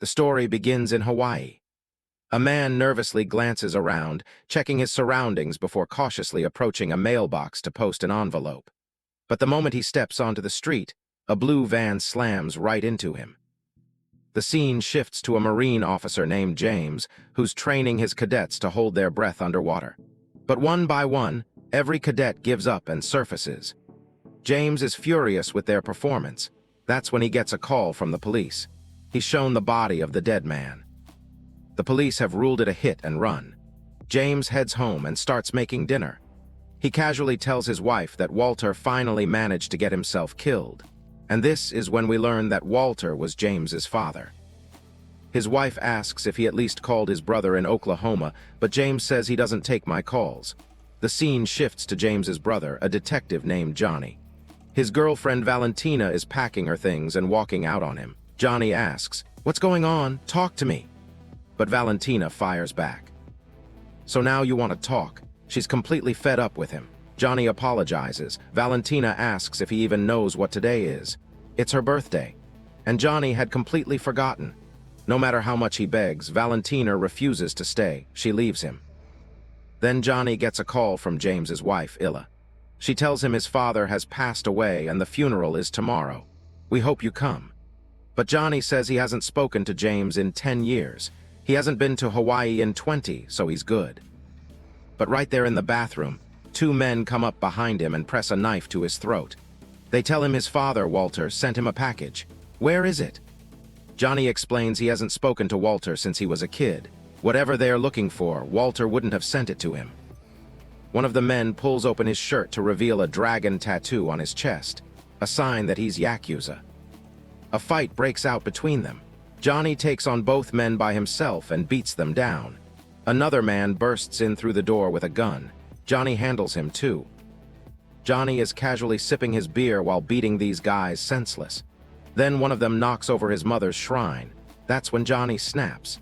The story begins in Hawaii. A man nervously glances around, checking his surroundings before cautiously approaching a mailbox to post an envelope. But the moment he steps onto the street, a blue van slams right into him. The scene shifts to a Marine officer named James, who's training his cadets to hold their breath underwater. But one by one, every cadet gives up and surfaces. James is furious with their performance. That's when he gets a call from the police. He's shown the body of the dead man. The police have ruled it a hit and run. James heads home and starts making dinner. He casually tells his wife that Walter finally managed to get himself killed. And this is when we learn that Walter was James's father. His wife asks if he at least called his brother in Oklahoma, but James says he doesn't take my calls. The scene shifts to James's brother, a detective named Johnny. His girlfriend Valentina is packing her things and walking out on him. Johnny asks, "What's going on? Talk to me." But Valentina fires back. "So now you want to talk?" She's completely fed up with him. Johnny apologizes. Valentina asks if he even knows what today is. It's her birthday. And Johnny had completely forgotten. No matter how much he begs, Valentina refuses to stay. She leaves him. Then Johnny gets a call from James's wife, Illa. She tells him his father has passed away and the funeral is tomorrow. "We hope you come." But Johnny says he hasn't spoken to James in 10 years. He hasn't been to Hawaii in 20, so he's good. But right there in the bathroom, two men come up behind him and press a knife to his throat. They tell him his father, Walter, sent him a package. Where is it? Johnny explains he hasn't spoken to Walter since he was a kid. Whatever they are looking for, Walter wouldn't have sent it to him. One of the men pulls open his shirt to reveal a dragon tattoo on his chest, a sign that he's Yakuza. A fight breaks out between them. Johnny takes on both men by himself and beats them down. Another man bursts in through the door with a gun. Johnny handles him too. Johnny is casually sipping his beer while beating these guys senseless. Then one of them knocks over his mother's shrine. That's when Johnny snaps.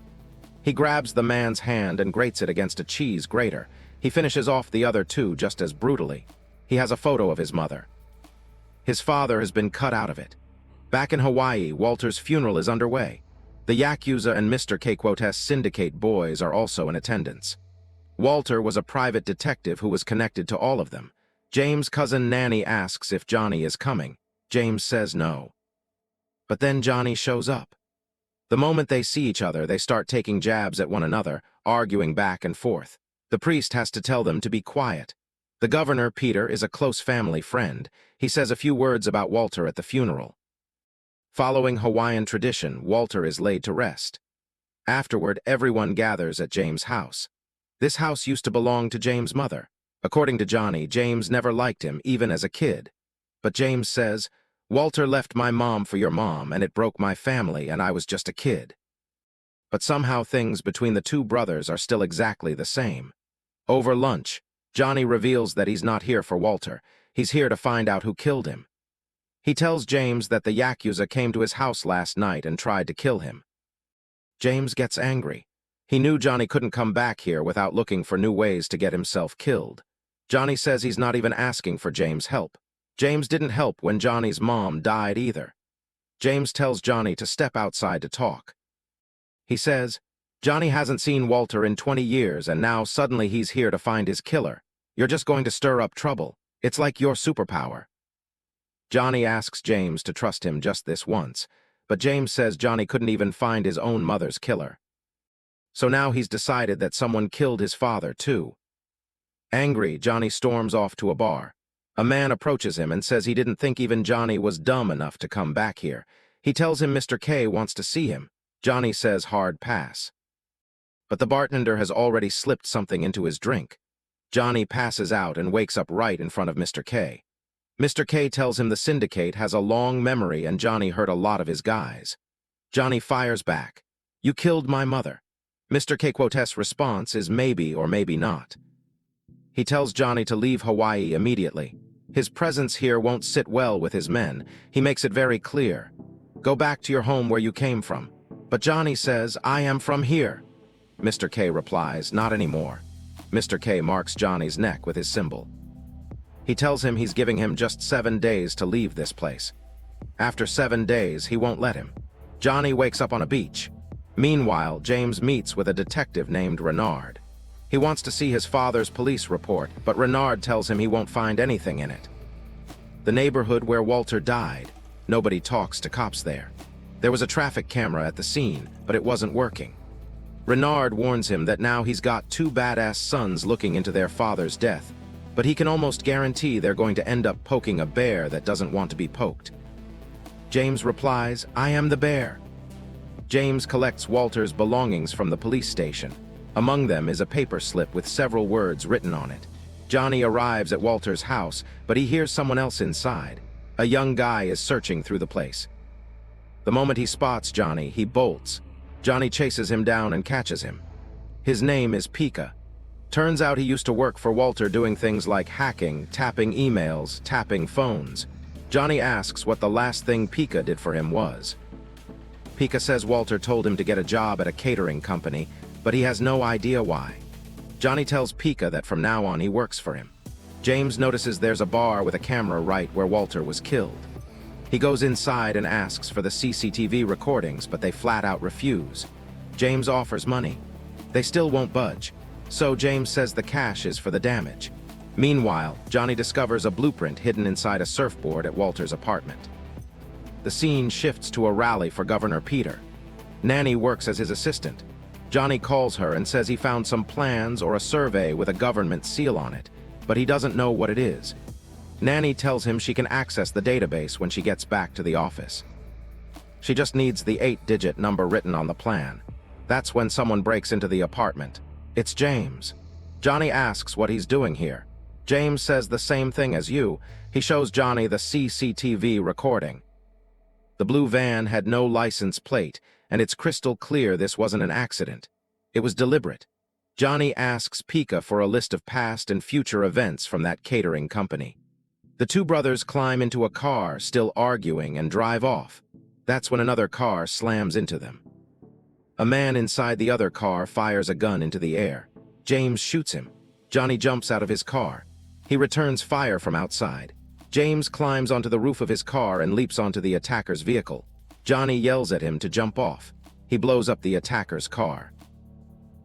He grabs the man's hand and grates it against a cheese grater. He finishes off the other two just as brutally. He has a photo of his mother. His father has been cut out of it. Back in Hawaii, Walter's funeral is underway. The Yakuza and Mr. K. syndicate boys are also in attendance. Walter was a private detective who was connected to all of them. James' cousin Nanny asks if Johnny is coming. James says no. But then Johnny shows up. The moment they see each other, they start taking jabs at one another, arguing back and forth. The priest has to tell them to be quiet. The governor, Peter, is a close family friend. He says a few words about Walter at the funeral. Following Hawaiian tradition, Walter is laid to rest. Afterward, everyone gathers at James' house. This house used to belong to James' mother. According to Johnny, James never liked him, even as a kid. But James says, "Walter left my mom for your mom, and it broke my family, and I was just a kid." But somehow things between the two brothers are still exactly the same. Over lunch, Johnny reveals that he's not here for Walter. He's here to find out who killed him. He tells James that the Yakuza came to his house last night and tried to kill him. James gets angry. He knew Johnny couldn't come back here without looking for new ways to get himself killed. Johnny says he's not even asking for James' help. James didn't help when Johnny's mom died either. James tells Johnny to step outside to talk. He says, "Johnny hasn't seen Walter in 20 years and now suddenly he's here to find his killer. You're just going to stir up trouble. It's like your superpower." Johnny asks James to trust him just this once, but James says Johnny couldn't even find his own mother's killer. So now he's decided that someone killed his father too. Angry, Johnny storms off to a bar. A man approaches him and says he didn't think even Johnny was dumb enough to come back here. He tells him Mr. K wants to see him. Johnny says hard pass. But the bartender has already slipped something into his drink. Johnny passes out and wakes up right in front of Mr. K. Mr. K tells him the syndicate has a long memory and Johnny hurt a lot of his guys. Johnny fires back. "You killed my mother." Mr. K.'s response is maybe or maybe not. He tells Johnny to leave Hawaii immediately. His presence here won't sit well with his men. He makes it very clear. "Go back to your home where you came from." But Johnny says, "I am from here." Mr. K replies, "Not anymore." Mr. K marks Johnny's neck with his symbol. He tells him he's giving him just 7 days to leave this place. After 7 days, he won't let him. Johnny wakes up on a beach. Meanwhile, James meets with a detective named Renard. He wants to see his father's police report, but Renard tells him he won't find anything in it. The neighborhood where Walter died. Nobody talks to cops there. There was a traffic camera at the scene, but it wasn't working. Renard warns him that now he's got two badass sons looking into their father's death, but he can almost guarantee they're going to end up poking a bear that doesn't want to be poked. James replies, "I am the bear." James collects Walter's belongings from the police station. Among them is a paper slip with several words written on it. Johnny arrives at Walter's house, but he hears someone else inside. A young guy is searching through the place. The moment he spots Johnny, he bolts. Johnny chases him down and catches him. His name is Pika. Turns out he used to work for Walter doing things like hacking, tapping emails, tapping phones. Johnny asks what the last thing Pika did for him was. Pika says Walter told him to get a job at a catering company, but he has no idea why. Johnny tells Pika that from now on he works for him. James notices there's a bar with a camera right where Walter was killed. He goes inside and asks for the CCTV recordings, but they flat out refuse. James offers money. They still won't budge, so James says the cash is for the damage. Meanwhile, Johnny discovers a blueprint hidden inside a surfboard at Walter's apartment. The scene shifts to a rally for Governor Peter. Nanny works as his assistant. Johnny calls her and says he found some plans or a survey with a government seal on it, but he doesn't know what it is. Nanny tells him she can access the database when she gets back to the office. She just needs the 8-digit number written on the plan. That's when someone breaks into the apartment. It's James. Johnny asks what he's doing here. James says the same thing as you. He shows Johnny the CCTV recording. The blue van had no license plate, and it's crystal clear this wasn't an accident. It was deliberate. Johnny asks Pika for a list of past and future events from that catering company. The two brothers climb into a car, still arguing, and drive off. That's when another car slams into them. A man inside the other car fires a gun into the air. James shoots him. Johnny jumps out of his car. He returns fire from outside. James climbs onto the roof of his car and leaps onto the attacker's vehicle. Johnny yells at him to jump off. He blows up the attacker's car.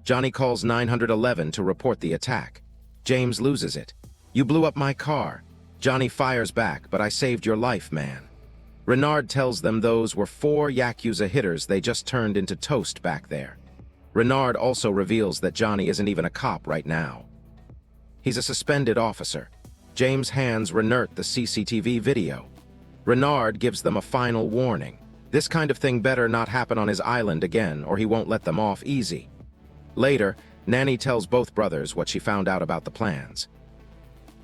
Johnny calls 911 to report the attack. James loses it. "You blew up my car." Johnny fires back, "But I saved your life, man." Renard tells them those were 4 Yakuza hitters they just turned into toast back there. Renard also reveals that Johnny isn't even a cop right now. He's a suspended officer. James hands Renard the CCTV video. Renard gives them a final warning. This kind of thing better not happen on his island again, or he won't let them off easy. Later, Nanny tells both brothers what she found out about the plans.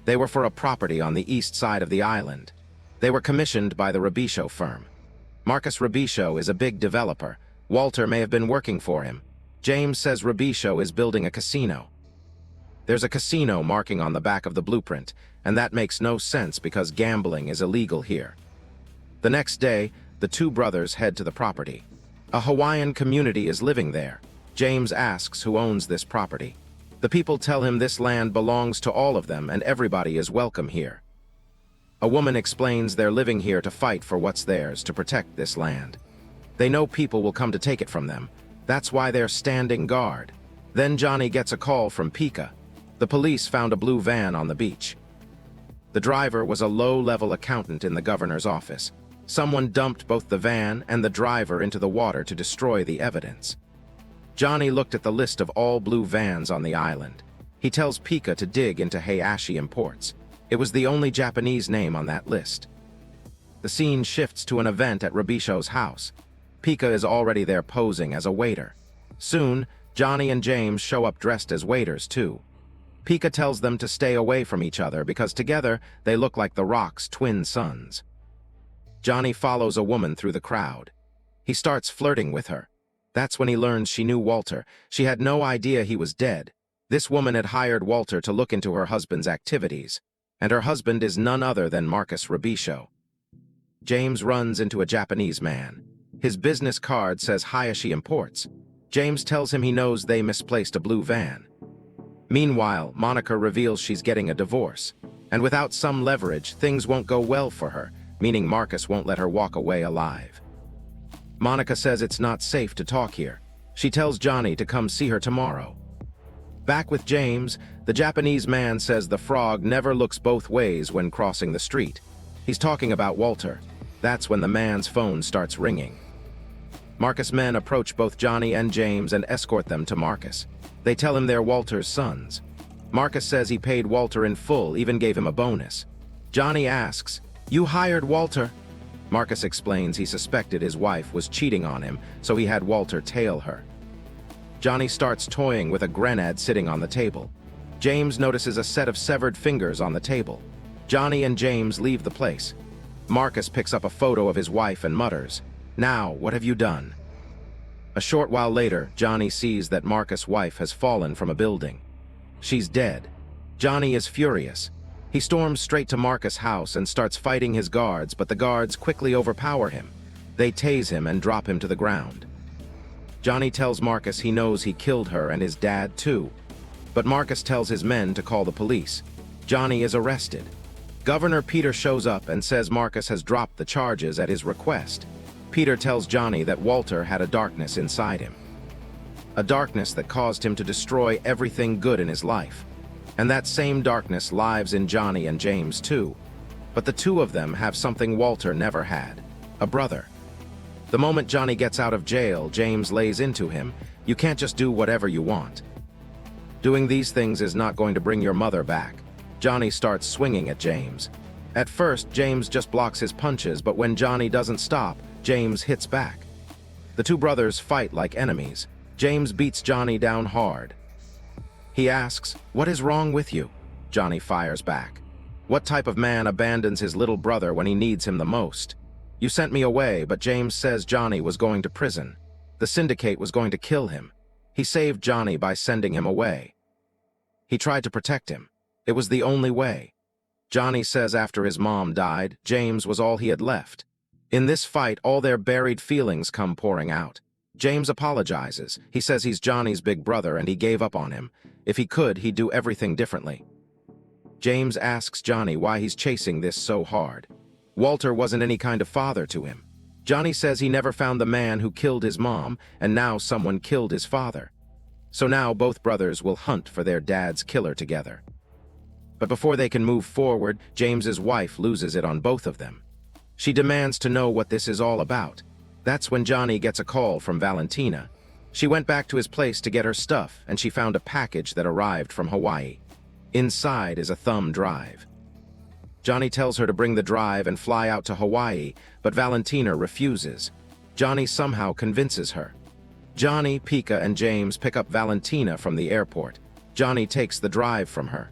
They were for a property on the east side of the island. They were commissioned by the Robichaud firm. Marcus Robichaud is a big developer. Walter may have been working for him. James says Robichaud is building a casino. There's a casino marking on the back of the blueprint, and that makes no sense because gambling is illegal here. The next day, the two brothers head to the property. A Hawaiian community is living there. James asks who owns this property. The people tell him this land belongs to all of them and everybody is welcome here. A woman explains they're living here to fight for what's theirs, to protect this land. They know people will come to take it from them. That's why they're standing guard. Then Johnny gets a call from Pika. The police found a blue van on the beach. The driver was a low-level accountant in the governor's office. Someone dumped both the van and the driver into the water to destroy the evidence. Johnny looked at the list of all blue vans on the island. He tells Pika to dig into Hayashi Imports. It was the only Japanese name on that list. The scene shifts to an event at Robichaud's house. Pika is already there posing as a waiter. Soon, Johnny and James show up dressed as waiters too. Pika tells them to stay away from each other because together they look like the Rock's twin sons. Johnny follows a woman through the crowd. He starts flirting with her. That's when he learns she knew Walter. She had no idea he was dead. This woman had hired Walter to look into her husband's activities, and her husband is none other than Marcus Robichaud. James runs into a Japanese man. His business card says Hayashi Imports. James tells him he knows they misplaced a blue van. Meanwhile, Monica reveals she's getting a divorce, and without some leverage, things won't go well for her, meaning Marcus won't let her walk away alive. Monica says it's not safe to talk here. She tells Johnny to come see her tomorrow. Back with James, the Japanese man says the frog never looks both ways when crossing the street. He's talking about Walter. That's when the man's phone starts ringing. Marcus' men approach both Johnny and James and escort them to Marcus. They tell him they're Walter's sons. Marcus says he paid Walter in full, even gave him a bonus. Johnny asks, "You hired Walter?" Marcus explains he suspected his wife was cheating on him, so he had Walter tail her. Johnny starts toying with a grenade sitting on the table. James notices a set of severed fingers on the table. Johnny and James leave the place. Marcus picks up a photo of his wife and mutters, "Now, what have you done?" A short while later, Johnny sees that Marcus' wife has fallen from a building. She's dead. Johnny is furious. He storms straight to Marcus' house and starts fighting his guards, but the guards quickly overpower him. They tase him and drop him to the ground. Johnny tells Marcus he knows he killed her and his dad too. But Marcus tells his men to call the police. Johnny is arrested. Governor Peter shows up and says Marcus has dropped the charges at his request. Peter tells Johnny that Walter had a darkness inside him. A darkness that caused him to destroy everything good in his life. And that same darkness lives in Johnny and James too. But the two of them have something Walter never had, a brother. The moment Johnny gets out of jail, James lays into him, "You can't just do whatever you want. Doing these things is not going to bring your mother back." Johnny starts swinging at James. At first, James just blocks his punches, but when Johnny doesn't stop, James hits back. The two brothers fight like enemies. James beats Johnny down hard. He asks, "What is wrong with you?" Johnny fires back. What type of man abandons his little brother when he needs him the most? "You sent me away," but James says Johnny was going to prison. The syndicate was going to kill him. He saved Johnny by sending him away. He tried to protect him. It was the only way. Johnny says after his mom died, James was all he had left. In this fight, all their buried feelings come pouring out. James apologizes. He says he's Johnny's big brother and he gave up on him. If he could, he'd do everything differently. James asks Johnny why he's chasing this so hard. Walter wasn't any kind of father to him. Johnny says he never found the man who killed his mom, and now someone killed his father. So now both brothers will hunt for their dad's killer together. But before they can move forward, James's wife loses it on both of them. She demands to know what this is all about. That's when Johnny gets a call from Valentina. She went back to his place to get her stuff, and she found a package that arrived from Hawaii. Inside is a thumb drive. Johnny tells her to bring the drive and fly out to Hawaii, but Valentina refuses. Johnny somehow convinces her. Johnny, Pika, and James pick up Valentina from the airport. Johnny takes the drive from her.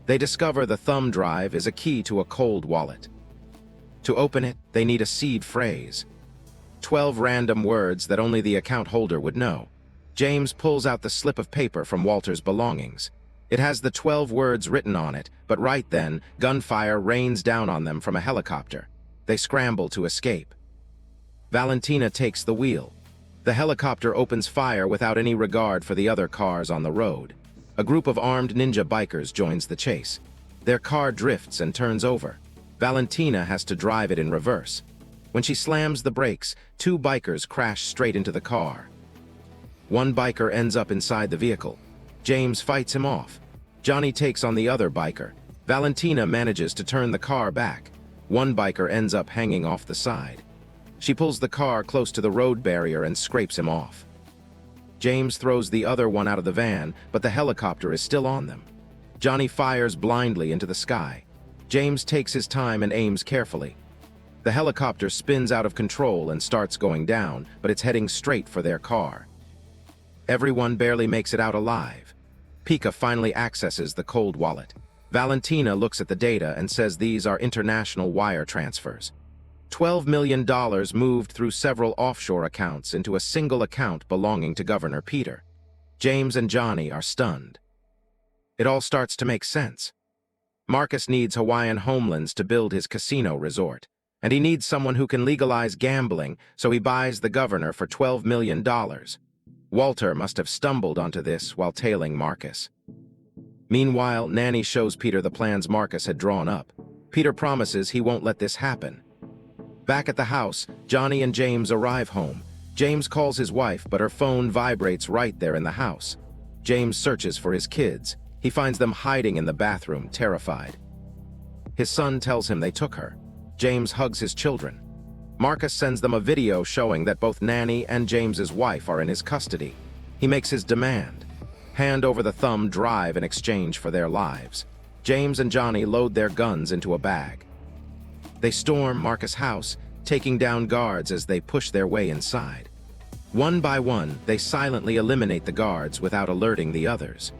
They discover the thumb drive is a key to a cold wallet. To open it, they need a seed phrase. 12 random words that only the account holder would know. James pulls out the slip of paper from Walter's belongings. It has the 12 words written on it, but right then, gunfire rains down on them from a helicopter. They scramble to escape. Valentina takes the wheel. The helicopter opens fire without any regard for the other cars on the road. A group of armed ninja bikers joins the chase. Their car drifts and turns over. Valentina has to drive it in reverse. When she slams the brakes, 2 bikers crash straight into the car. One biker ends up inside the vehicle. James fights him off. Johnny takes on the other biker. Valentina manages to turn the car back. One biker ends up hanging off the side. She pulls the car close to the road barrier and scrapes him off. James throws the other one out of the van, but the helicopter is still on them. Johnny fires blindly into the sky. James takes his time and aims carefully. The helicopter spins out of control and starts going down, but it's heading straight for their car. Everyone barely makes it out alive. Pika finally accesses the cold wallet. Valentina looks at the data and says these are international wire transfers. $12 million moved through several offshore accounts into a single account belonging to Governor Peter. James and Johnny are stunned. It all starts to make sense. Marcus needs Hawaiian homelands to build his casino resort, and he needs someone who can legalize gambling, so he buys the governor for $12 million. Walter must have stumbled onto this while tailing Marcus. Meanwhile, Nanny shows Peter the plans Marcus had drawn up. Peter promises he won't let this happen. Back at the house, Johnny and James arrive home. James calls his wife, but her phone vibrates right there in the house. James searches for his kids. He finds them hiding in the bathroom, terrified. His son tells him they took her. James hugs his children. Marcus sends them a video showing that both Nanny and James's wife are in his custody. He makes his demand. Hand over the thumb drive in exchange for their lives. James and Johnny load their guns into a bag. They storm Marcus' house, taking down guards as they push their way inside. One by one, they silently eliminate the guards without alerting the others.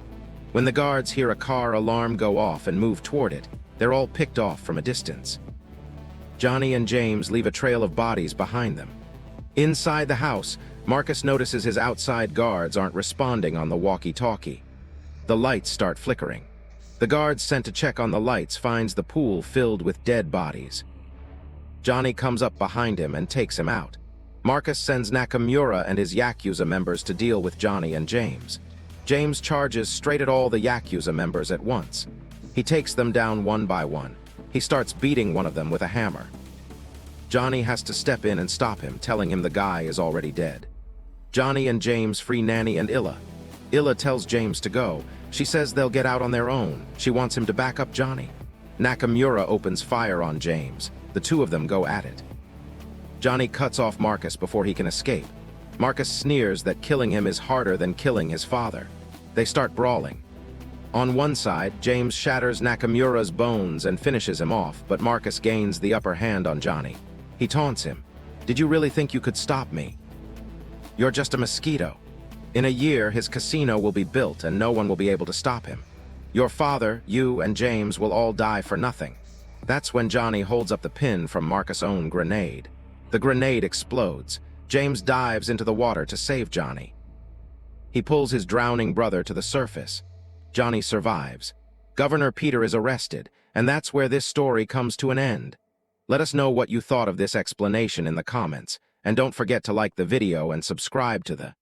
When the guards hear a car alarm go off and move toward it, they're all picked off from a distance. Johnny and James leave a trail of bodies behind them. Inside the house, Marcus notices his outside guards aren't responding on the walkie-talkie. The lights start flickering. The guards sent to check on the lights finds the pool filled with dead bodies. Johnny comes up behind him and takes him out. Marcus sends Nakamura and his Yakuza members to deal with Johnny and James. James charges straight at all the Yakuza members at once. He takes them down one by one. He starts beating one of them with a hammer. Johnny has to step in and stop him, telling him the guy is already dead. Johnny and James free Nanny and Illa. Illa tells James to go. She says they'll get out on their own. She wants him to back up Johnny. Nakamura opens fire on James. The two of them go at it. Johnny cuts off Marcus before he can escape. Marcus sneers that killing him is harder than killing his father. They start brawling. On one side, James shatters Nakamura's bones and finishes him off, but Marcus gains the upper hand on Johnny. He taunts him. "Did you really think you could stop me? You're just a mosquito. In a year, his casino will be built and no one will be able to stop him. Your father, you, and James will all die for nothing." That's when Johnny holds up the pin from Marcus' own grenade. The grenade explodes. James dives into the water to save Johnny. He pulls his drowning brother to the surface. Johnny survives. Governor Peter is arrested, and that's where this story comes to an end. Let us know what you thought of this explanation in the comments, and don't forget to like the video and subscribe to the